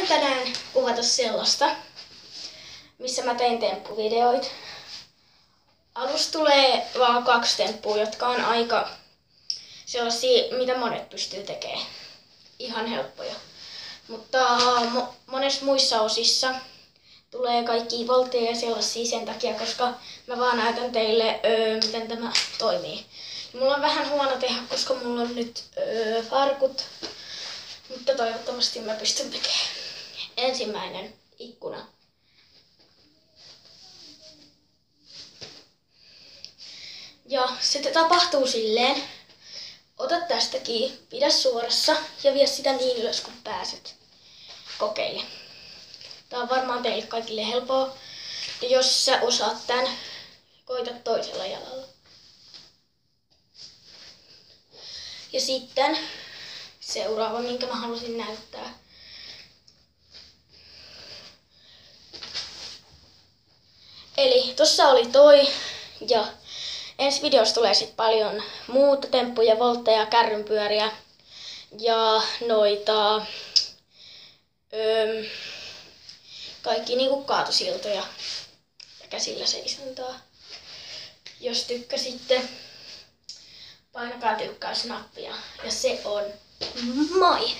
aion tänään kuvata sellaista, missä mä tein temppuvideoita. Alussa tulee vaan 2 temppua, jotka on aika sellaisia, mitä monet pystyy tekemään. Ihan helppoja. Mutta monessa muissa osissa tulee kaikki voltteja ja sellaisia sen takia, koska mä vaan näytän teille, miten tämä toimii. Mulla on vähän huono tehdä, koska mulla on nyt farkut, mutta toivottavasti mä pystyn tekemään. Ensimmäinen ikkuna. Ja se tapahtuu silleen, ota tästä kiinni, pidä suorassa ja vie sitä niin ylös kun pääset. Kokeile. Tää on varmaan teille kaikille helppoa. Ja jos sä osaat tän, koita toisella jalalla. Ja sitten seuraava, minkä mä halusin näyttää. Eli tossa oli toi ja ensi videossa tulee sit paljon muuta temppuja, voltteja, kärrynpyöriä ja noita kaikki niinku kaatosiltoja ja käsillä seisontaa. Jos tykkäsitte, painakaa tykkäysnappia ja se on moi!